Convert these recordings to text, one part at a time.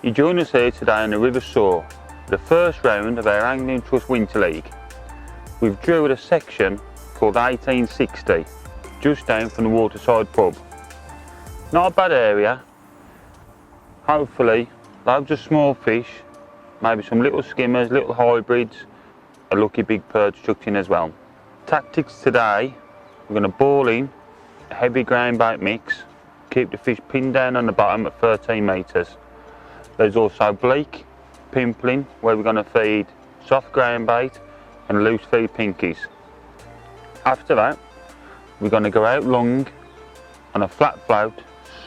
You join us here today on the River Soar, the first round of our Angling Trust Winter League. We've drew at a section called 1860, just down from the waterside pub. Not a bad area, hopefully loads of small fish, maybe some little skimmers, little hybrids, a lucky big perch chucked in as well. Tactics today, we're going to ball in a heavy ground bait mix, keep the fish pinned down on the bottom at 13 metres. There's also bleak, pimpling, where we're going to feed soft ground bait and loose feed pinkies. After that, we're going to go out long on a flat float,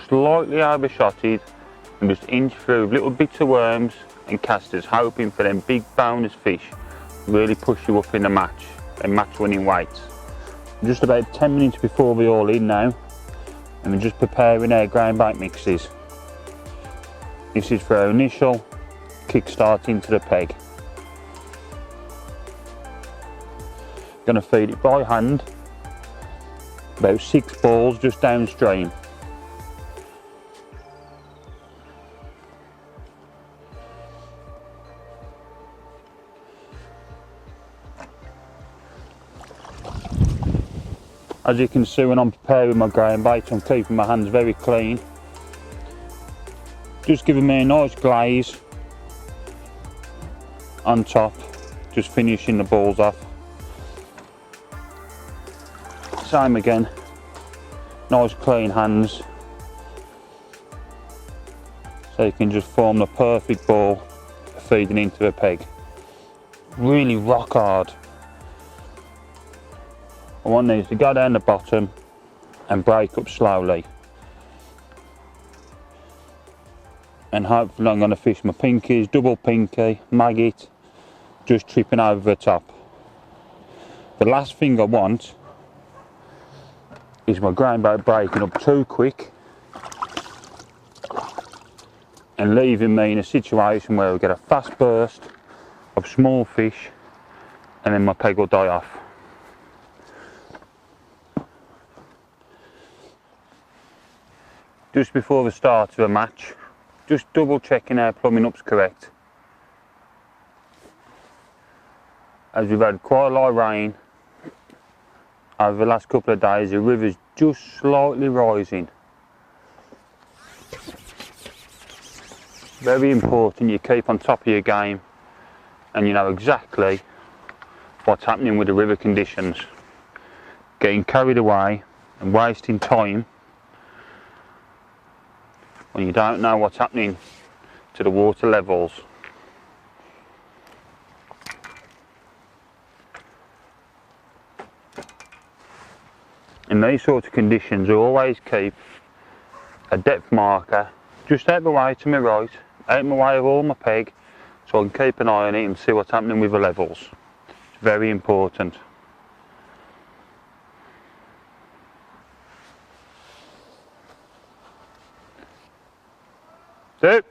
slightly overshotted, and just inch through little bits of worms and casters, hoping for them big bonus fish really push you up in the match and match winning weights. Just about 10 minutes before we all in now, and we're just preparing our ground bait mixes. This is for our initial kickstart into the peg. Going to feed it by hand, about 6 balls just downstream. As you can see, when I'm preparing my ground bait, I'm keeping my hands very clean. Just giving me a nice glaze on top, just finishing the balls off. Same again, nice clean hands, so you can just form the perfect ball for feeding into a peg. Really rock hard. I want these to go down the bottom and break up slowly. And hopefully I'm going to fish my pinkies, double pinky, maggot, just tripping over the top. The last thing I want is my ground bait breaking up too quick and leaving me in a situation where we get a fast burst of small fish and then my peg will die off. Just before the start of a match, just double checking our plumbing up's correct. As we've had quite a lot of rain over the last couple of days, the river's just slightly rising. Very important you keep on top of your game and you know exactly what's happening with the river conditions. Getting carried away and wasting time when you don't know what's happening to the water levels. In these sorts of conditions, I always keep a depth marker just out the way to my right, out my way of all my peg, so I can keep an eye on it and see what's happening with the levels. It's very important. Sit.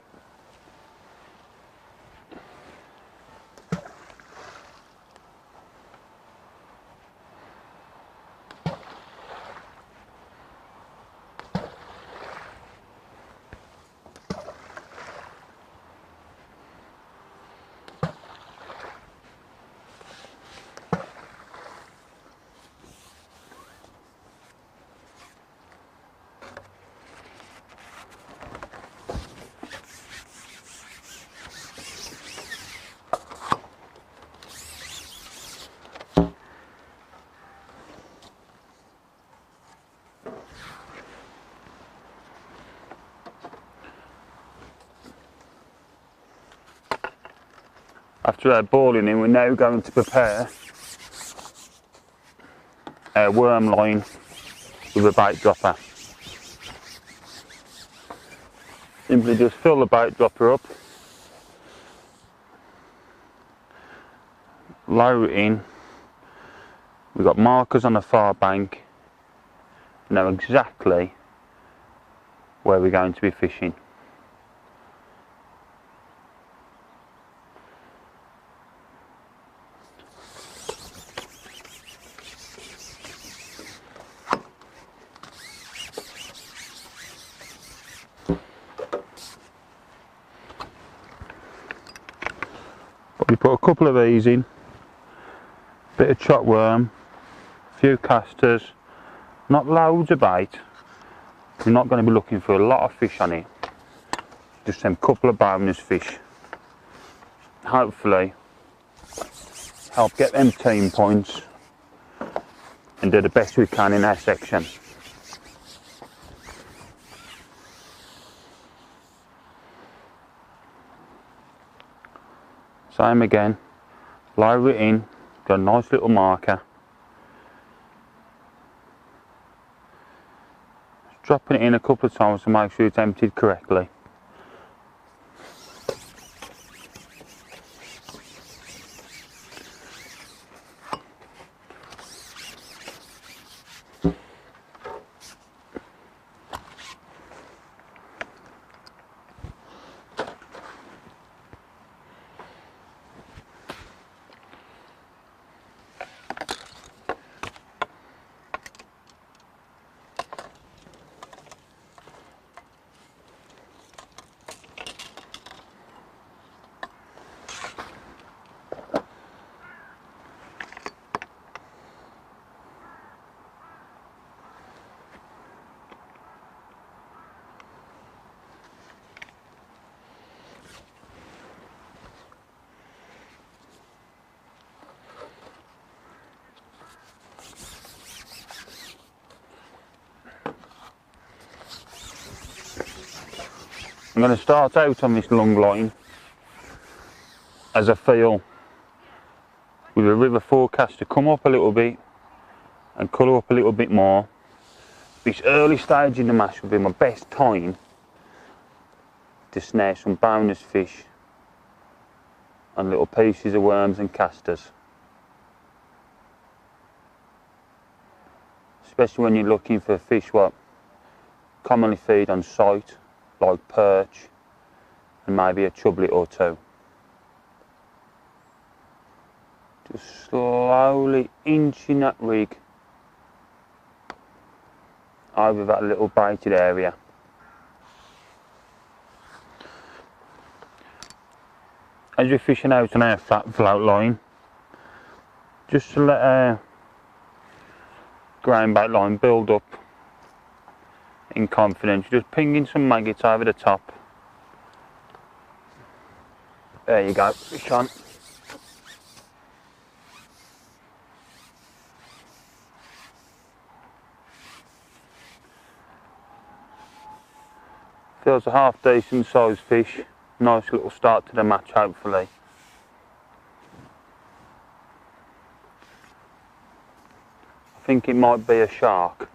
After our boiling in, we're now going to prepare our worm line with a bait dropper. Simply just fill the bait dropper up, lower it in. We've got markers on the far bank, we know exactly where we're going to be fishing. We put a couple of these in, bit of chopped worm, a few casters, not loads of bait. We're not going to be looking for a lot of fish on it, just some couple of bonus fish. Hopefully help get them team points and do the best we can in our section. Same again, lower it in, got a nice little marker. Just dropping it in a couple of times to make sure it's emptied correctly. I'm going to start out on this long line as I feel with a river forecast to come up a little bit and colour up a little bit more. This early stage in the mash will be my best time to snare some bonus fish on little pieces of worms and casters. Especially when you're looking for fish what commonly feed on sight, like perch and maybe a chublet or two. Just slowly inching that rig over that little baited area. As we're fishing out on our flat float line, just to let our ground bait line build up in confidence, just pinging some maggots over the top. There you go, fish on. Feels a half decent sized fish. Nice little start to the match, hopefully. I think it might be a shark.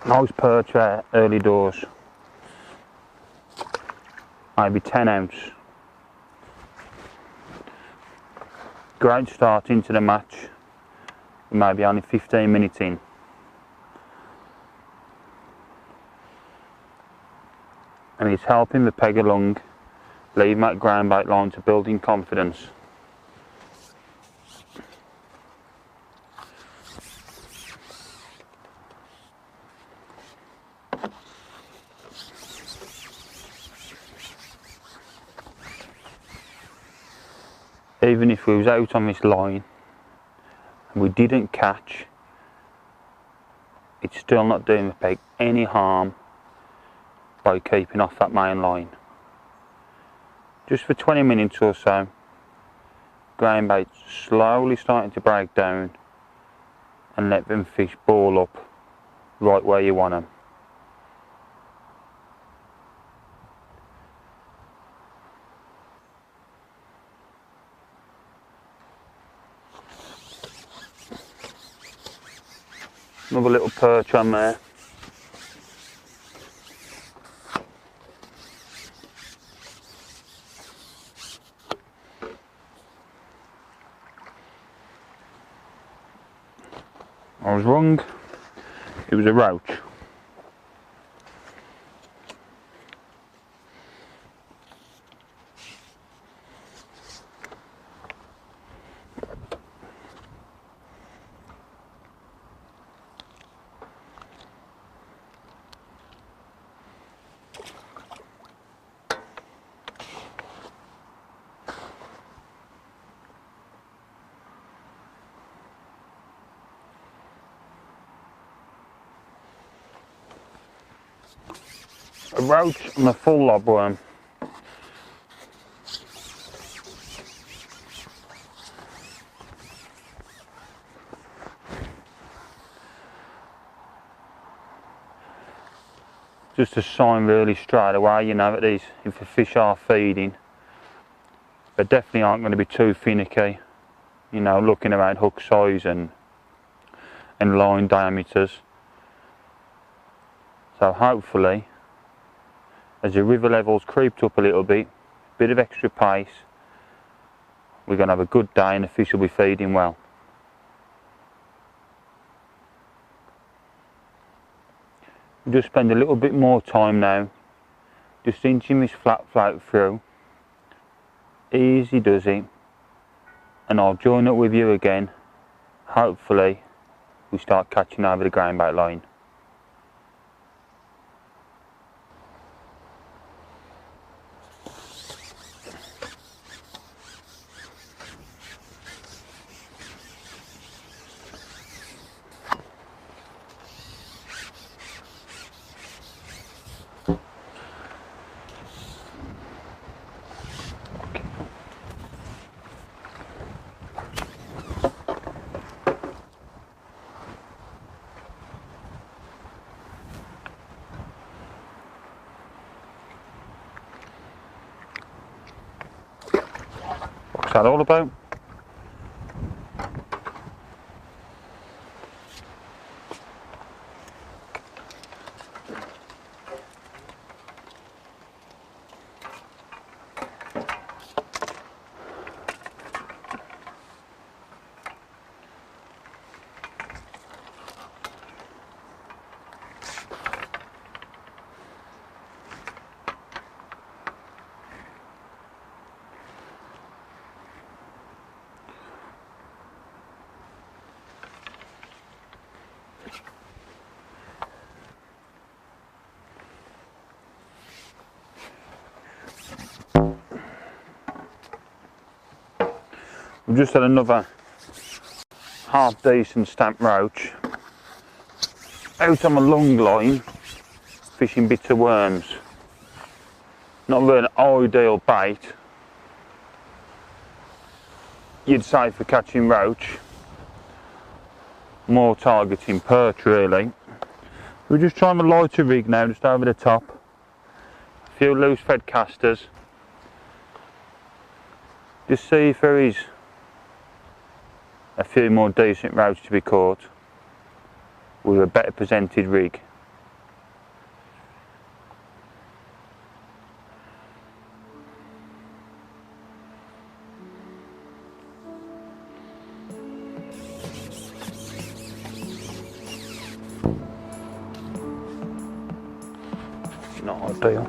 Nice perch early doors, maybe 10 ounce. Great start into the match, maybe only 15 minutes in. And it's helping the peg along, leaving that ground bait line to build in confidence. Even if we was out on this line and we didn't catch, it's still not doing the peg any harm by keeping off that main line. Just for 20 minutes or so, ground bait slowly starting to break down, and let them fish ball up right where you want them. Another little perch on there. I was wrong, it was a roach. A roach and a full lobworm. Just a sign really straight away, you know, that these, if the fish are feeding, they definitely aren't going to be too finicky, you know, looking around hook size and line diameters. So hopefully, as the river levels creeped up a little bit of extra pace, we're going to have a good day and the fish will be feeding well. Just spend a little bit more time now, just inching this flat float through, easy does it, and I'll join up with you again. Hopefully we start catching over the ground bait line. What's that all about? We've just had another half decent stamp roach out on a long line fishing bits of worms. Not really an ideal bait, you'd say, for catching roach, more targeting perch really. We're just trying a lighter rig now, just over the top, a few loose fed casters, just see if there is a few more decent roach to be caught with a better presented rig. Not ideal.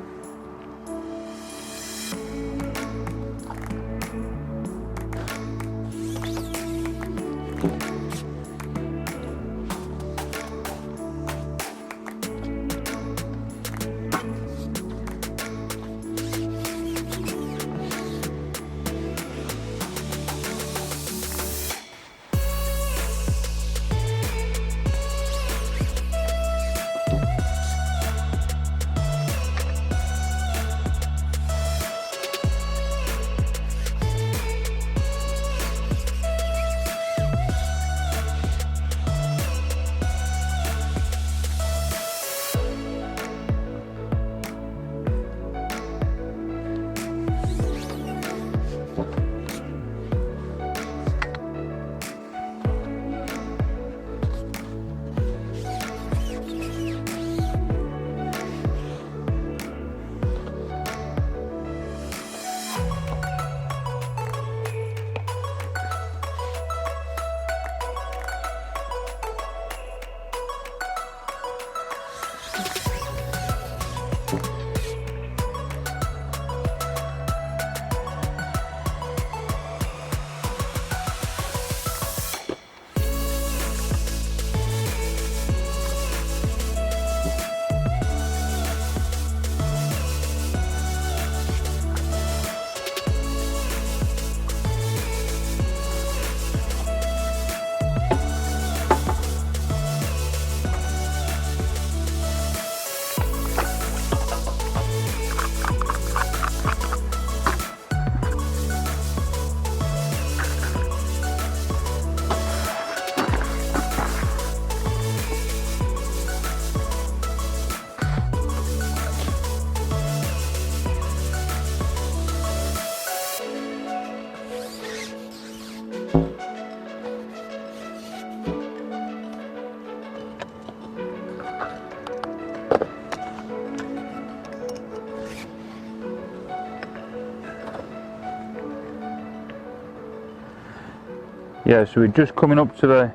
Yeah, so we're just coming up to the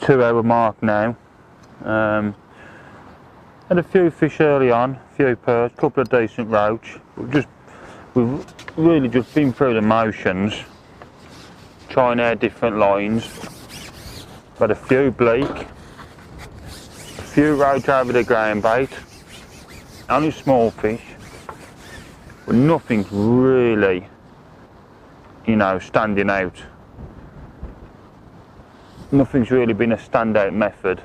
2 hour mark now. Had a few fish early on, a few perch, a couple of decent roach. We've really just been through the motions, trying our different lines. Had a few bleak, a few roach over the ground bait, only small fish, but nothing's really, you know, standing out. Nothing's really been a standout method.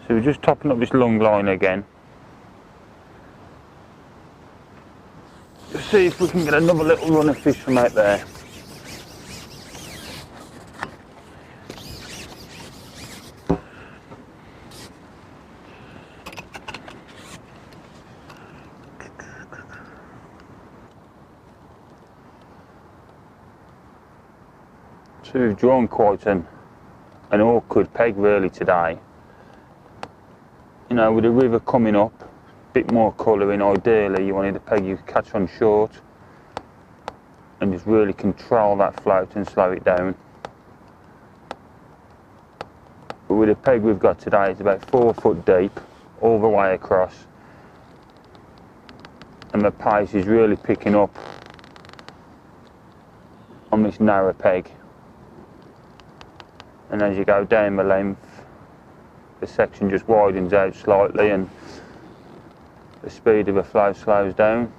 So we're just topping up this long line again. Just see if we can get another little run of fish from out there. So we've drawn quite an awkward peg really today. You know, with the river coming up, a bit more colouring, ideally you wanted a peg you could catch on short and just really control that float and slow it down. But with the peg we've got today, it's about 4 foot deep, all the way across, and the pace is really picking up on this narrow peg. And as you go down the length, the section just widens out slightly and the speed of the flow slows down.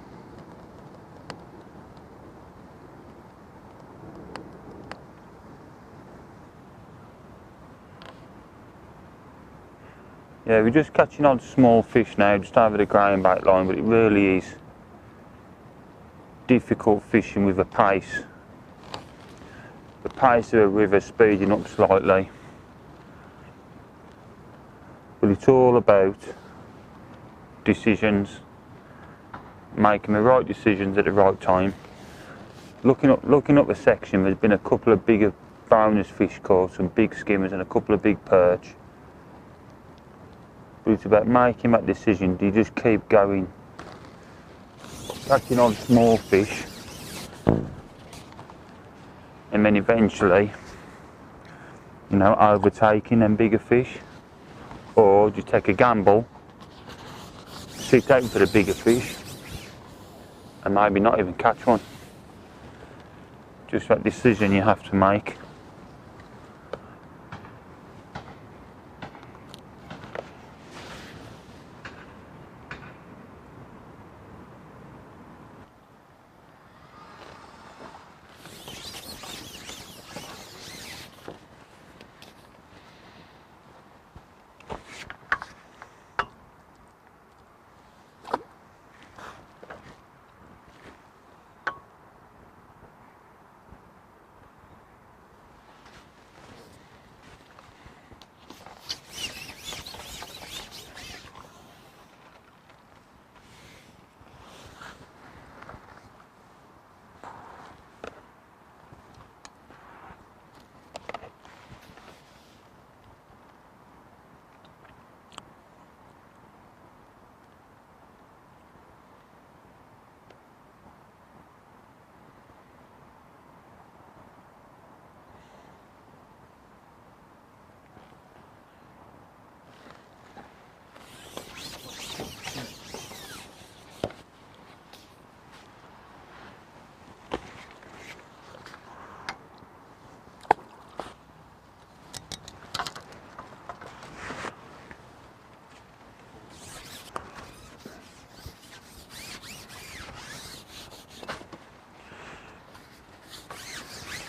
Yeah, we're just catching on small fish now, just over the ground bait line, but it really is difficult fishing with the pace. The pace of the river speeding up slightly. But it's all about decisions, making the right decisions at the right time. Looking up the section, there's been a couple of bigger bonus fish caught, some big skimmers and a couple of big perch. But it's about making that decision. Do you just keep going, catching on small fish, and then eventually, you know, overtaking them bigger fish? Or do you take a gamble, sit out for the bigger fish, and maybe not even catch one? Just that decision you have to make.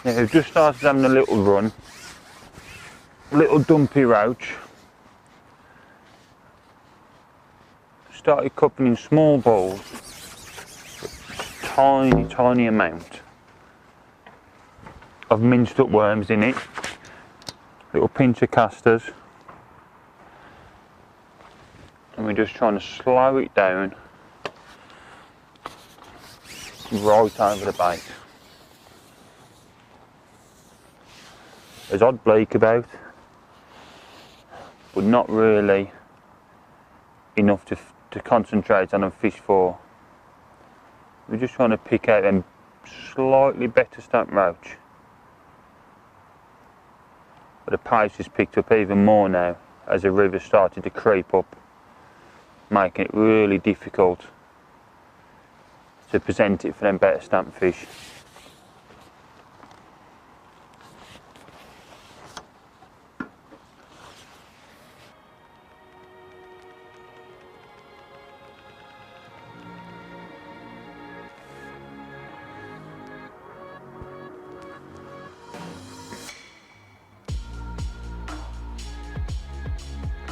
Yeah, we've just started having a little run, little dumpy roach. Started cupping in small balls, tiny amount of minced up worms in it, little pinch of casters, and we're just trying to slow it down right over the bait. There's odd bleak about, but not really enough to concentrate on and fish for. We're just trying to pick out them slightly better stamp roach the pace has picked up even more now as the river started to creep up, making it really difficult to present it for them better stamp fish.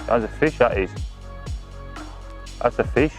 That's a fish, that is. That's a fish.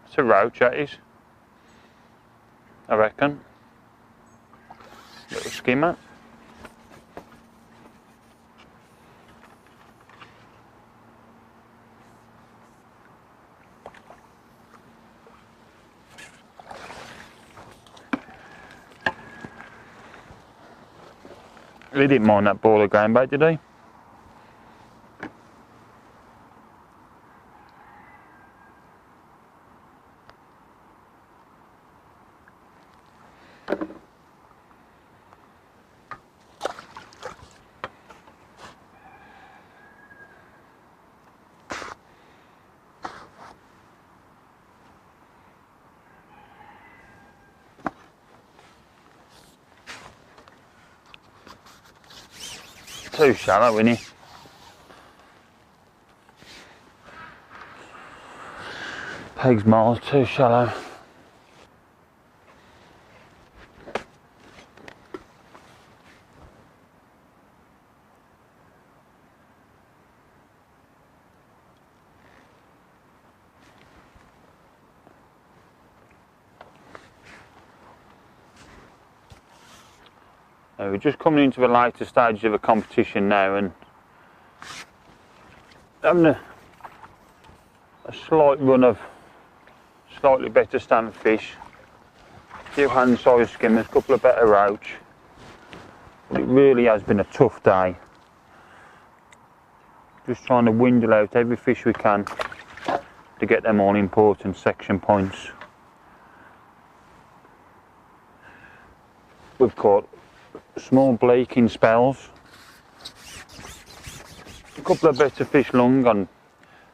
It's a roach, that is, I reckon. Little skimmer. He didn't mind that ball of game bait, did he? Too shallow, isn't he? Peg's miles too shallow. We're just coming into the later stages of the competition now and having a slight run of slightly better stamp fish, a few hand-sized skimmers, a couple of better roach. But it really has been a tough day. Just trying to windle out every fish we can to get them all important section points. We've caught small bleaking spells, a couple of bits of fish lung on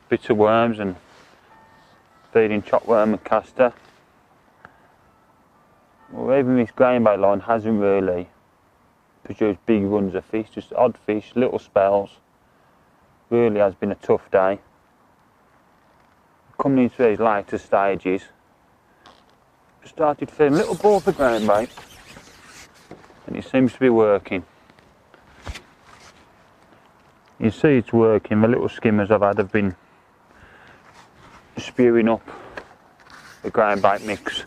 bits of worms and feeding chopworm and castor. Well, even this grain bait line hasn't really produced big runs of fish, just odd fish, little spells. Really has been a tough day. Coming into these later stages, started feeling a little bored for grain bait, and it seems to be working. You see it's working. The little skimmers I've had have been spewing up the grain bait mix.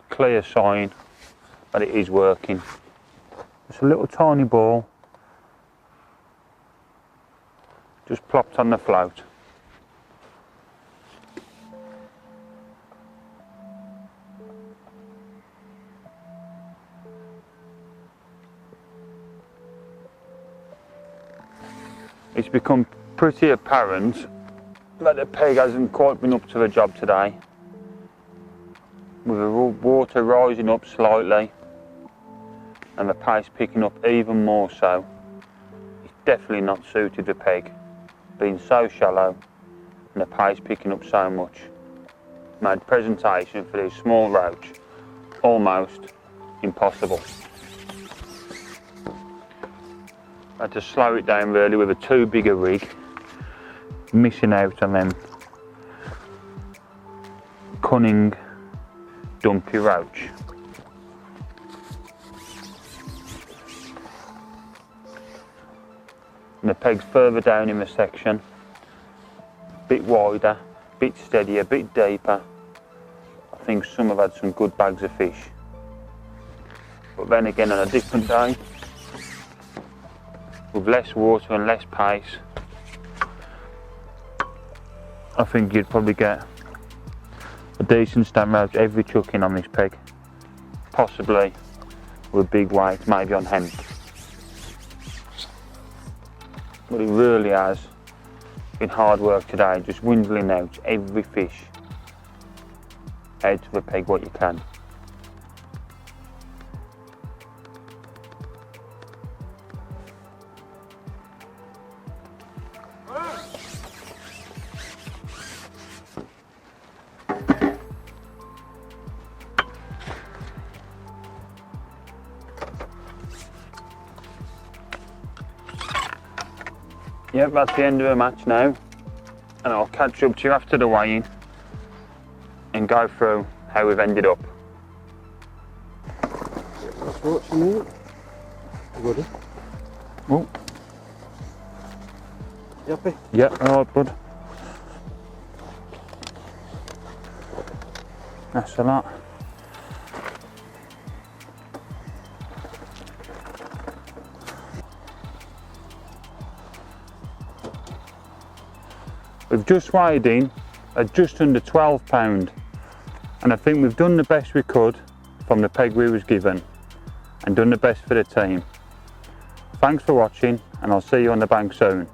Clear sign that it is working. It's a little tiny ball just plopped on the float. It's become pretty apparent that the peg hasn't quite been up to the job today. With the water rising up slightly and the pace picking up even more so, it's definitely not suited the peg. Being so shallow and the pace picking up so much made presentation for these small roach almost impossible. I had to slow it down really with a too big a rig, missing out on them cunning dumpy roach. And the peg's further down in the section, a bit wider, a bit steadier, a bit deeper. I think some have had some good bags of fish. But then again, on a different day, with less water and less pace, I think you'd probably get a decent stamp roach every chucking on this peg, possibly with a big weight, maybe on hemp. But it really has been hard work today, just windling out every fish out of the peg what you can. Yep, that's the end of the match now, and I'll catch up to you after the weigh-in and go through how we've ended up. That's what you need. Ready? Oh. You happy? Yeah, alright bud. That's a lot. We've just weighed in at just under £12, and I think we've done the best we could from the peg we was given and done the best for the team. Thanks for watching, and I'll see you on the bank soon.